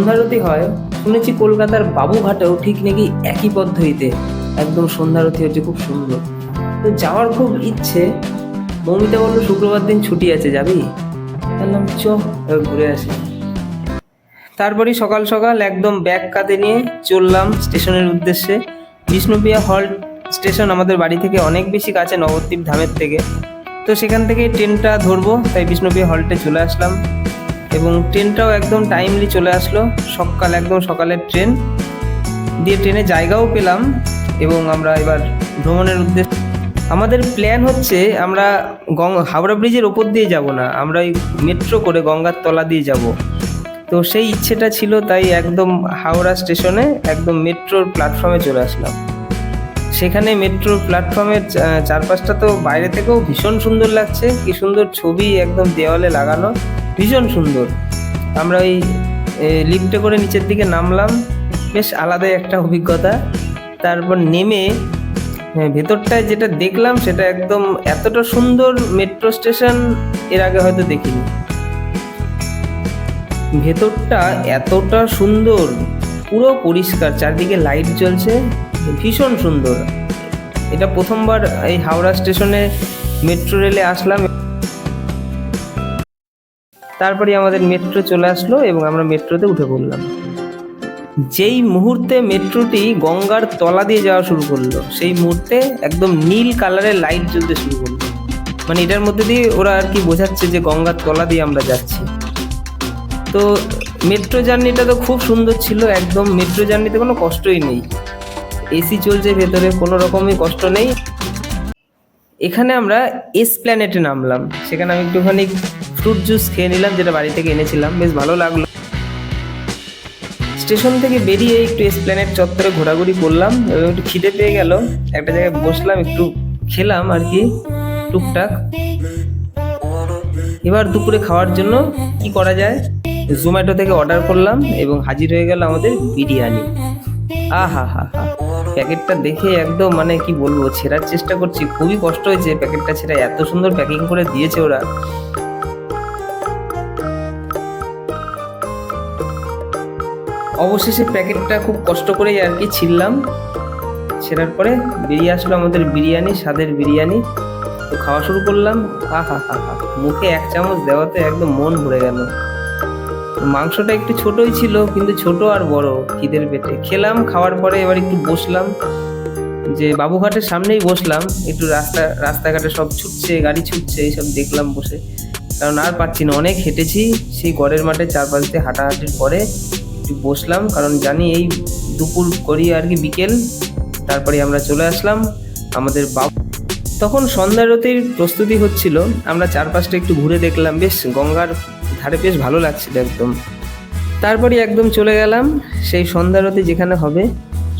সন্ধ্যারতি হয় শুনেছি কলকাতার বাবুঘাটেও ঠিক নাকি একই পদ্ধতিতে একদম সন্ধ্যারতি হচ্ছে, খুব সুন্দর। তো যাওয়ার খুব ইচ্ছে। মৌমিতা বললো শুক্রবার দিন ছুটি আছে, যাবি? বললাম চ, এবার ঘুরে আসি। তারপরই সকাল সকাল একদম ব্যাগ কাঁধে নিয়ে চললাম স্টেশনের উদ্দেশ্যে। বিষ্ণুপ্রিয়া হল্ট স্টেশন আমাদের বাড়ি থেকে অনেক বেশি কাছে, নবদ্বীপ ধামের থেকে। তো সেখান থেকে ট্রেনটা ধরবো, তাই বিষ্ণুপ্রিয়া হল্টে চলে আসলাম এবং ট্রেনটাও একদম টাইমলি চলে আসলো। একদম সকালের ট্রেন দিয়ে ট্রেনে জায়গাও পেলাম এবং আমরা এবার ভ্রমণের উদ্দেশ্যে আমাদের প্ল্যান হচ্ছে আমরা হাওড়া ব্রিজের ওপর দিয়ে যাব না, আমরা ওই মেট্রো করে গঙ্গার তলা দিয়ে যাব। তো সেই ইচ্ছেটা ছিল, তাই একদম হাওড়া স্টেশনে একদম মেট্রোর প্ল্যাটফর্মে চলে আসলাম। সেখানে মেট্রোর প্ল্যাটফর্মের চারপাশটা তো বাইরে থেকেও ভীষণ সুন্দর লাগছে, কি সুন্দর ছবি একদম দেওয়ালে লাগানো, ভীষণ সুন্দর। আমরা ওই লিফটে করে নিচের দিকে নামলাম, বেশ আলাদাই একটা অভিজ্ঞতা। তারপর নেমে ভেতরটায় যেটা দেখলাম সেটা একদম এতটা সুন্দর মেট্রো স্টেশন এর আগে হয়তো দেখিনি। ভেতরটা এতটা সুন্দর, পুরো পরিষ্কার, চারদিকে লাইট জ্বলছে, ভীষণ সুন্দর। এটা প্রথমবার এই হাওড়া স্টেশনে মেট্রো রেলে আসলাম। তারপরে আমাদের মেট্রো চলে আসলো এবং আমরা মেট্রোতে উঠে পড়লাম। যেই মুহূর্তে মেট্রোটি গঙ্গার তলা দিয়ে যাওয়া শুরু করলো, সেই মুহূর্তে একদম নীল কালারের লাইট জ্বলতে শুরু করলো। মানে এটার মধ্যে দিয়ে ওরা আর কি বোঝাচ্ছে যে গঙ্গার তলা দিয়ে আমরা যাচ্ছি। তো মেট্রো জার্নিটা তো খুব সুন্দর ছিল, একদম মেট্রো জার্নিতে কোনো কষ্টই নেই, এসি চলছে ভেতরে, কোনো রকমই কষ্ট নেই। এখানে আমরা এসপ্ল্যানেটে নামলাম, সেখানে আমি একটুখানি ফ্রুট জুস খেয়ে নিলাম, যেটা বাড়ি থেকে এনেছিলাম, বেশ ভালো লাগলো। স্টেশন থেকে বেরিয়ে একটু এসপ্ল্যানেট চত্বরে ঘোরাঘুরি করলাম এবং একটু খিদে পেয়ে গেল, একটা জায়গায় বসলাম, একটু খেলাম আর কি টুকটাক। এবার দুপুরে খাওয়ার জন্য কি করা যায়, জোম্যাটো থেকে অর্ডার করলাম এবং হাজির হয়ে গেল আমাদের বিরিয়ানি। আহা হা হা, প্যাকেটটা দেখে একদম মানে কি বলবো, ছেঁড়ার চেষ্টা করছি, খুবই কষ্ট হয়েছে প্যাকেটটা ছেঁড়া, এত সুন্দর প্যাকিং করে দিয়েছে ওরা। অবশেষে প্যাকেটটা খুব কষ্ট করেই আর কি ছিললাম, ছেঁড়ার পরে বেরিয়ে আসলো আমাদের বিরিয়ানি, স্বাদের বিরিয়ানি। তো খাওয়া শুরু করলাম। আহা হা হা, মুখে এক চামচ দেওয়াতে একদম মন ভরে গেল। মাংসটা একটু ছোটই ছিল, কিন্তু ছোট আর বড়, খিদের পেটে খেলাম। খাওয়ার পরে এবার একটু বসলাম, যে বাবুঘাটের সামনেই বসলাম, একটু রাস্তাঘাটে সব ছুটছে, গাড়ি ছুটছে, এইসব দেখলাম বসে, কারণ আর পাচ্ছি না, অনেক হেঁটেছি, সেই গড়ের মাঠে চারপাশ দিয়ে হাঁটাহাঁটির পরে একটু বসলাম, কারণ জানি এই দুপুর করি আর কি বিকেল। তারপরে আমরা চলে আসলাম আমাদের তখন সন্ধ্যারতির প্রস্তুতি হচ্ছিল, আমরা চারপাশটা একটু ঘুরে দেখলাম, বেশ গঙ্গার ধারে বেশ ভালো লাগছিল একদম। তারপরে একদম চলে গেলাম সেই সন্ধ্যারতি যেখানে হবে,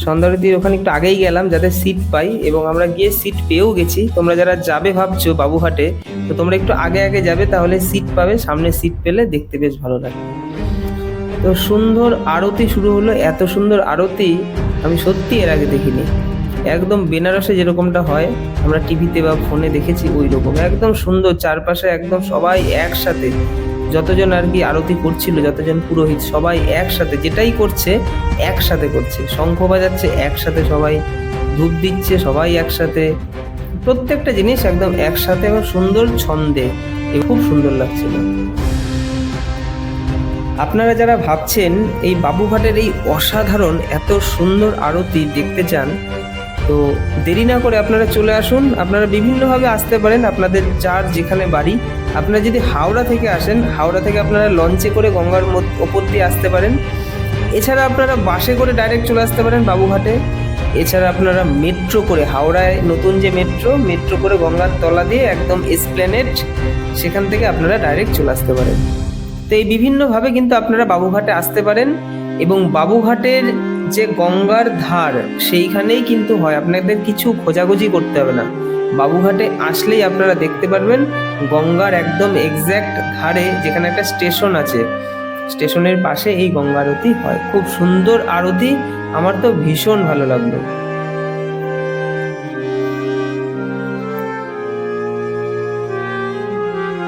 সন্ধ্যারতির ওখানে একটু আগেই গেলাম যাতে সিট পাই, এবং আমরা গিয়ে সিট পেয়েও গেছি। তোমরা যারা যাবে ভাবছো বাবুঘাটে, তো তোমরা একটু আগে আগে যাবে, তাহলে সিট পাবে, সামনে সিট পেলে দেখতে বেশ ভালো লাগে। তো সুন্দর আরতি শুরু হলো, এত সুন্দর আরতি আমি সত্যি এর আগে দেখিনি। একদম বেনারসে যেরকমটা হয়, আমরা টিভিতে বা ফোনে দেখেছি, ওই রকম একদম সুন্দর, চারপাশে একদম সবাই একসাথে, যতজন আর কি আরতি করছিল, যতজন পুরোহিত, সবাই একসাথে, যেটাই করছে একসাথে করছে, শঙ্খ বাজাচ্ছে একসাথে, সবাই ধূপ দিচ্ছে সবাই একসাথে, প্রত্যেকটা জিনিস একদম একসাথে এবং সুন্দর ছন্দে, খুব সুন্দর লাগছিল। আপনারা যারা ভাবছেন এই বাবুঘাটের এই অসাধারণ এত সুন্দর আরতি দেখতে চান, তো দেরি না করে আপনারা চলে আসুন। আপনারা বিভিন্নভাবে আসতে পারেন, আপনাদের যার যেখানে বাড়ি। আপনারা যদি হাওড়া থেকে আসেন, হাওড়া থেকে আপনারা লঞ্চে করে গঙ্গার ওপর দিয়ে আসতে পারেন। এছাড়া আপনারা বাসে করে ডাইরেক্ট চলে আসতে পারেন বাবুঘাটে। এছাড়া আপনারা মেট্রো করে, হাওড়ায় নতুন যে মেট্রো করে গঙ্গার তলা দিয়ে একদম এসপ্ল্যানেট, সেখান থেকে আপনারা ডাইরেক্ট চলে আসতে পারেন। তো এই বিভিন্নভাবে কিন্তু আপনারা বাবুঘাটে আসতে পারেন, এবং বাবুঘাটের যে গঙ্গার ধার সেইখানেই কিন্তু হয়, আপনাদের কিছু খোঁজাখুঁজি করতে হবে না। বাবুঘাটে আসলেই আপনারা দেখতে পারবেন গঙ্গার একদম এক্স্যাক্ট ধারে, যেখানে একটা স্টেশন আছে, স্টেশনের পাশে এই গঙ্গা আরতি হয়। খুব সুন্দর আরতি, আমার তো ভীষণ ভালো লাগলো।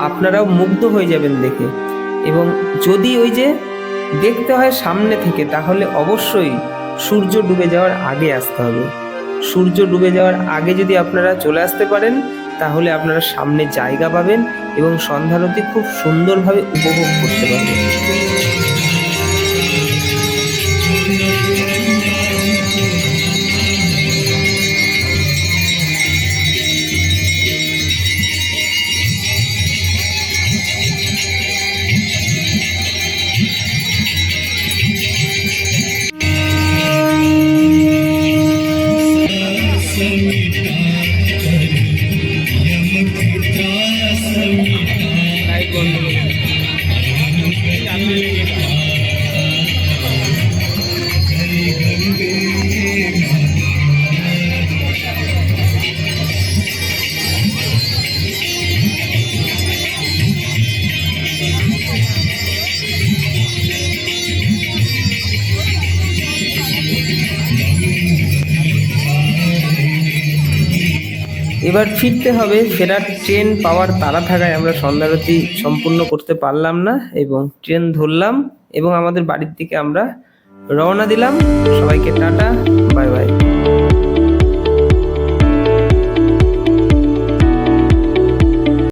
আপনারাও মুগ্ধ হয়ে যাবেন দেখে। এবং যদি ওই যে দেখতে হয় সামনে থেকে, তাহলে অবশ্যই সূর্য ডুবে যাওয়ার আগে আসতে হবে। সূর্য ডুবে যাওয়ার আগে যদি আপনারা চলে আসতে পারেন, তাহলে আপনারা সামনে জায়গা পাবেন এবং সন্ধ্যারতি খুব সুন্দরভাবে উপভোগ করতে পারবেন। এবার ফিরতে হবে। ফেরার ট্রেন পাওয়ার তাড়া থাকায় আমরা সন্ধ্যারতি সম্পূর্ণ করতে পারলাম না এবং ট্রেন ধরলাম এবং আমাদের বাড়ির দিকে আমরা রওনা দিলাম। সবাইকে টাটা, বাই বাই।